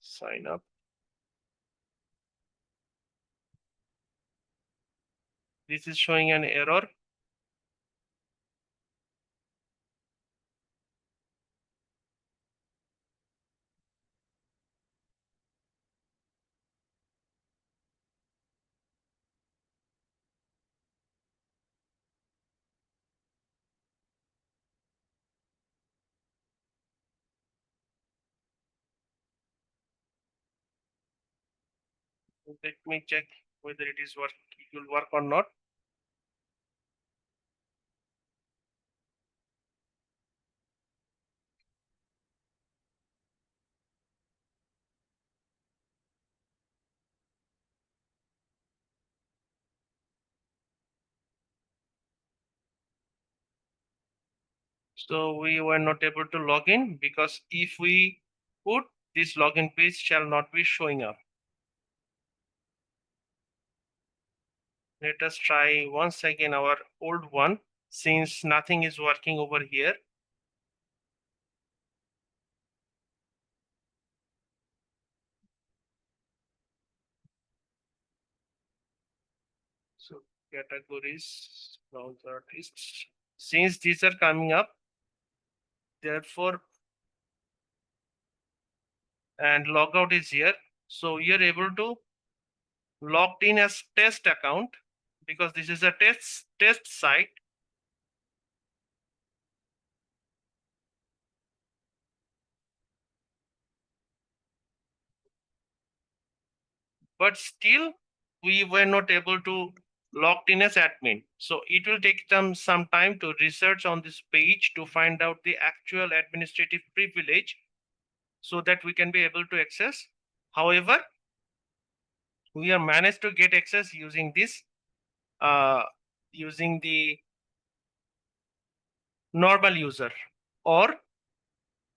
Sign up. This is showing an error. Let me check whether it will work or not. So we were not able to log in because if we put this login page shall not be showing up. Let us try once again our old one, since nothing is working over here. So categories, browser artists. Since these are coming up, therefore, and logout is here. So we are able to logged in as test account because this is a test site. But still we were not able to logged in as admin. So it will take them some time to research on this page to find out the actual administrative privilege so that we can be able to access. However, we are managed to get access using this, using the normal user or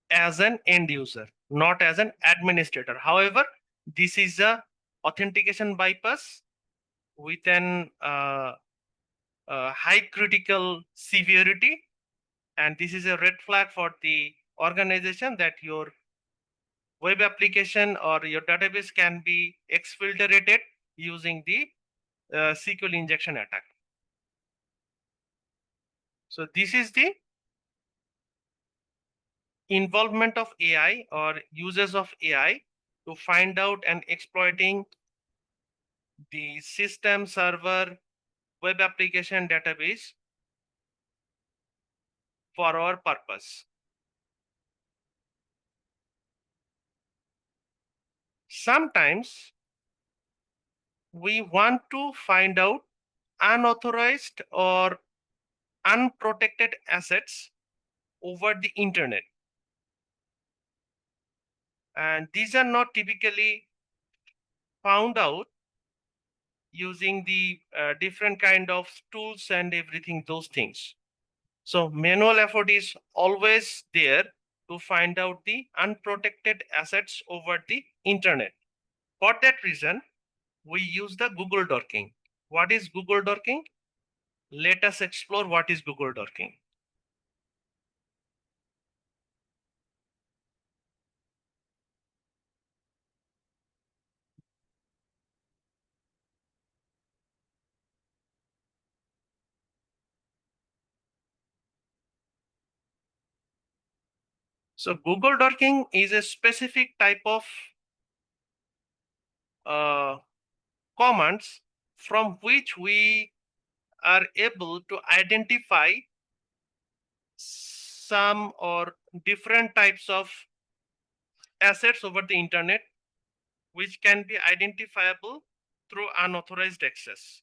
as an end user, not as an administrator. However, this is a authentication bypass with an high critical severity, and this is a red flag for the organization that your web application or your database can be exfiltrated using the SQL injection attack. So this is the involvement of AI or uses of AI to find out and exploiting the system, server, web application database for our purpose. sometimes we want to find out unauthorized or unprotected assets over the internet. And these are not typically found out using the different kind of tools and everything, those things. So manual effort is always there to find out the unprotected assets over the internet. For that reason, we use the Google dorking. What is Google dorking? Let us explore what is Google dorking. So Google dorking is a specific type of commands from which we are able to identify some or different types of assets over the internet which can be identifiable through unauthorized access.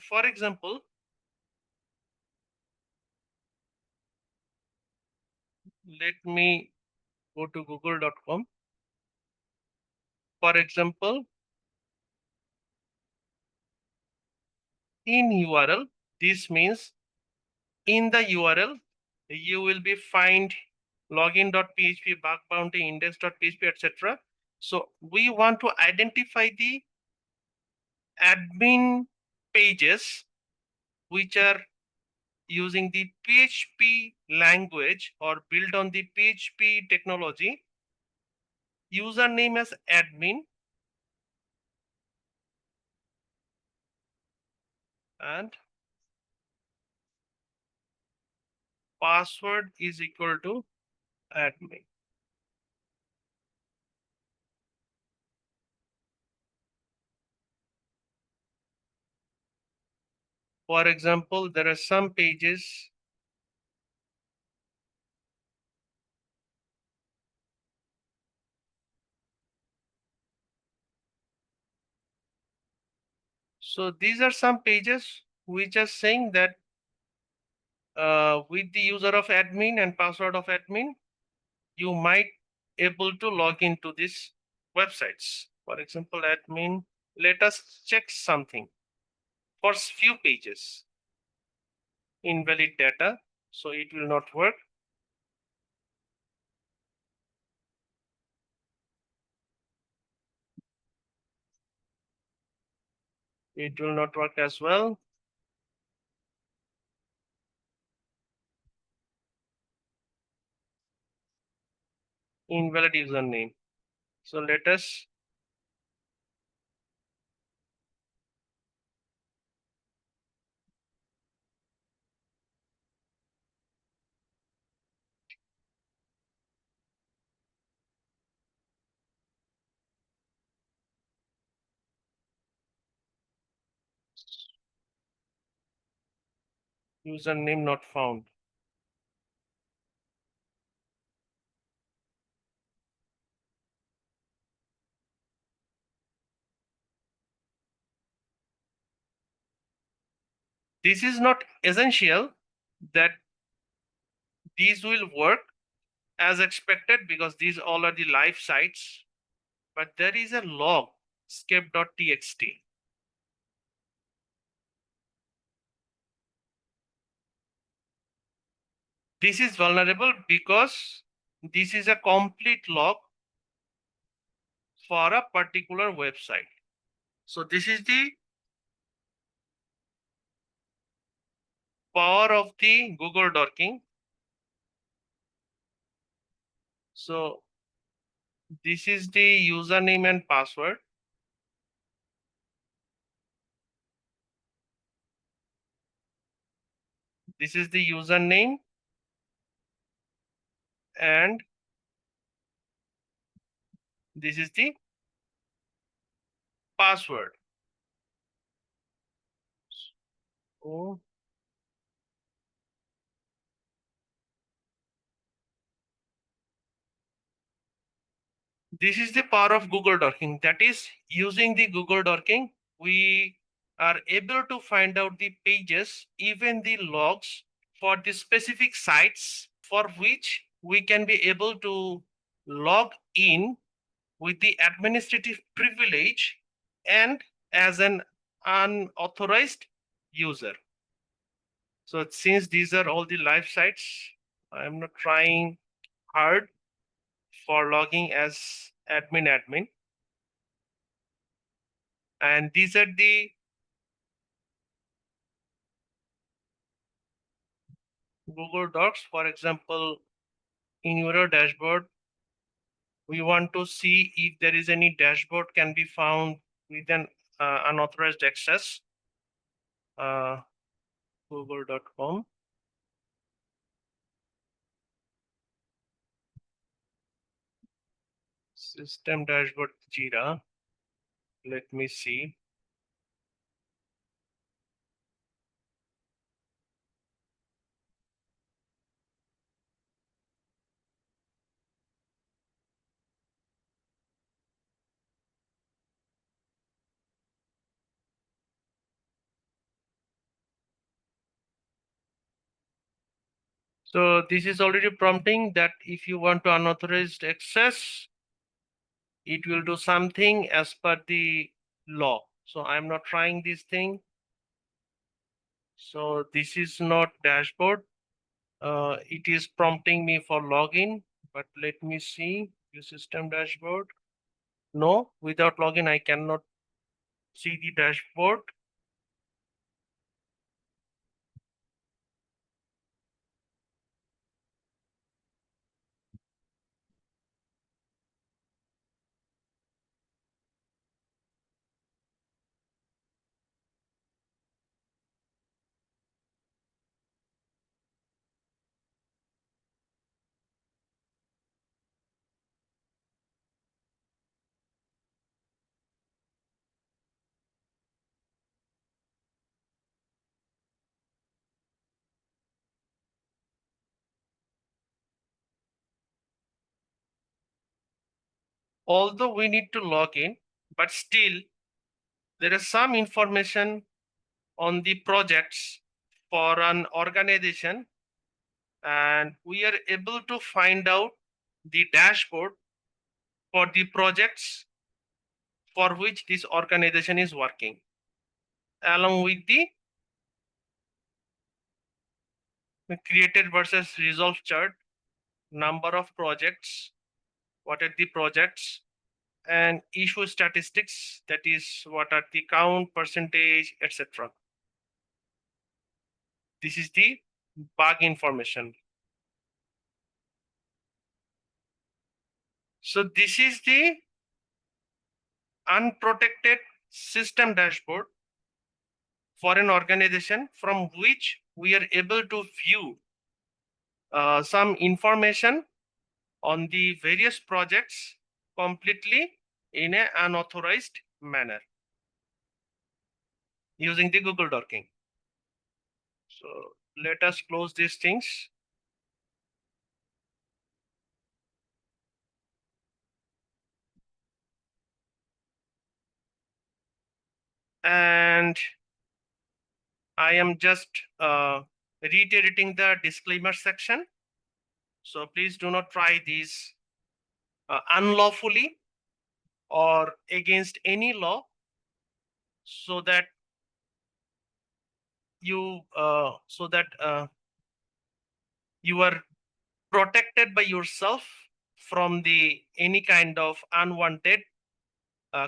For example, let me go to google.com. For example, in URL, this means in the URL, you will be find login.php, bug bounty, index.php, etc. So we want to identify the admin pages which are using the PHP language or built on the PHP technology, username as admin and password is equal to admin. For example, there are some pages. So these are some pages which are saying that with the user of admin and password of admin, you might able to log into these websites. For example, admin, let us check something. For few pages, invalid data, so it will not work. It will not work as well. Invalid username. So let us username not found. This is not essential that these will work as expected because these all are the live sites, but there is a log escape.txt. This is vulnerable because this is a complete log for a particular website. So this is the power of the Google dorking. So this is the username and password. This is the username and this is the password. So This is the power of Google Docking. That is, using the Google Docking, we are able to find out the pages, even the logs for the specific sites for which we can be able to log in with the administrative privilege and as an unauthorized user. So since these are all the live sites, I'm not trying hard for logging as admin. And these are the Google Docs. For example, in your dashboard, we want to see if there is any dashboard can be found with an unauthorized access. Google.com. System dashboard Jira. Let me see. So this is already prompting that if you want to unauthorized access, it will do something as per the law. So I'm not trying this thing. So this is not dashboard. It is prompting me for login, but let me see your system dashboard. No, without login, I cannot see the dashboard. Although we need to log in, but still there is some information on the projects for an organization, and we are able to find out the dashboard for the projects for which this organization is working, along with the created versus resolved chart, number of projects, what are the projects, and issue statistics, that is what are the count, percentage, etc. This is the bug information. So this is the unprotected system dashboard for an organization from which we are able to view some information on the various projects completely in an unauthorized manner using the Google Docking. So let us close these things. And I am just reiterating the disclaimer section. So please do not try these unlawfully or against any law, so that you you are protected by yourself from the any kind of unwanted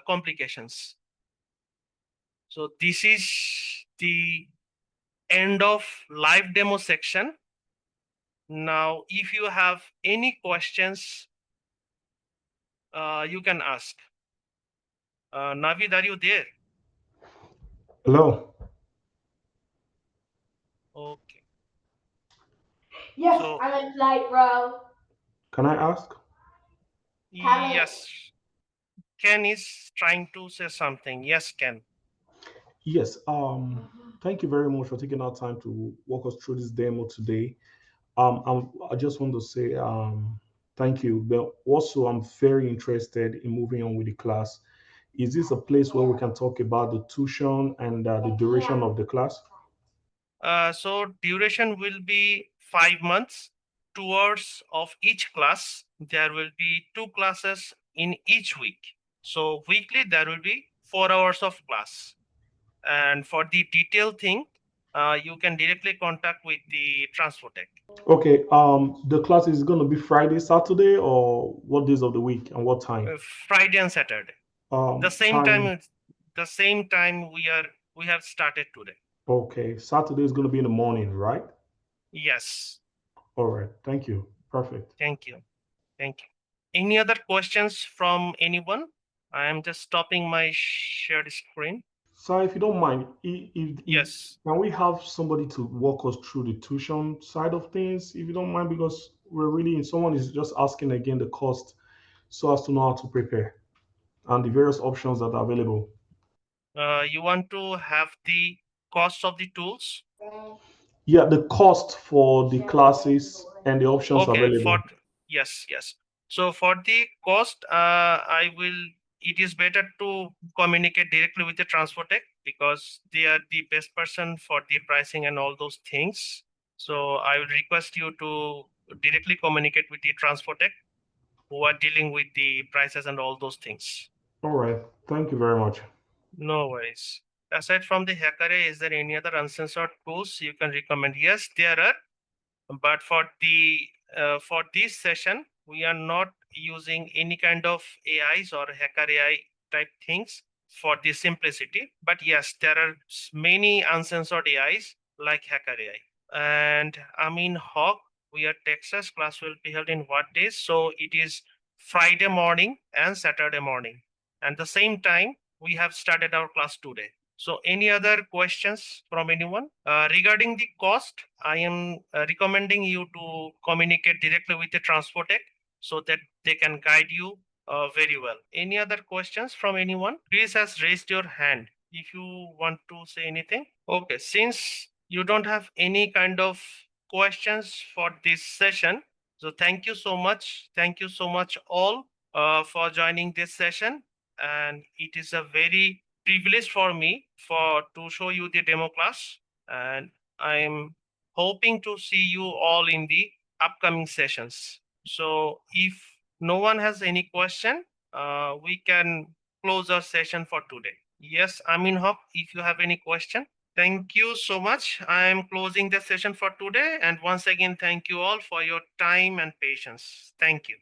complications. So this is the end of live demo section. Now, if you have any questions, you can ask. Navid, are you there? Hello. Okay. Yes, So I'm in flight, bro. Can I ask? Coming. yes, Ken is trying to say something. Yes, Ken. Yes. Thank you very much for taking our time to walk us through this demo today. I just want to say, Thank you. But also, I'm very interested in moving on with the class. Is this a place where we can talk about the tuition and the duration of the class? So duration will be 5 months, 2 hours of each class. There will be 2 classes in each week. So weekly there will be 4 hours of class. And for the detailed thing, you can directly contact with the Transfotech. Okay. The class is going to be Friday, Saturday, or what days of the week and what time? Friday and Saturday. The same Time. time, we have started today. Okay. Saturday is going to be in the morning, right? Yes. All right. Thank you. Perfect. Thank you. Thank you. Any other questions from anyone? I am just stopping my shared screen. So, if you don't mind, Yes. can we have somebody to walk us through the tuition side of things, if you don't mind, because we're really, someone is just asking again the cost so as to know how to prepare and the various options that are available. You want to have the cost of the tools? Yeah, the cost for the classes and the options Okay. available. Yes. So for the cost, it is better to communicate directly with the Transfotech because they are the best person for the pricing and all those things. So I will request you to directly communicate with the Transfotech who are dealing with the prices and all those things. All right. Thank you very much. No worries. Aside from the 𝐓𝐫𝐸, is there any other uncensored tools you can recommend? Yes, there are. But for this session, we are not using any kind of AIs or 𝐓𝐫𝐸 AI type things for the simplicity. But yes, there are many uncensored AIs like 𝐓𝐫𝐸 AI. And Hawk, your Texas class will be held in what days? So it is Friday morning and Saturday morning. And the same time, we have started our class today. So any other questions from anyone? Regarding the cost, I am recommending you to communicate directly with the Transfotech so that they can guide you very well. Any other questions from anyone? Chris has raised your hand if you want to say anything. Okay, since you don't have any kind of questions for this session, so thank you so much. Thank you so much all for joining this session. And it is a very privilege for me to show you the demo class. And I'm hoping to see you all in the upcoming sessions. So if no one has any question, we can close our session for today. Yes, Hawk, if you have any question. Thank you so much. I am closing the session for today. And once again, thank you all for your time and patience. Thank you.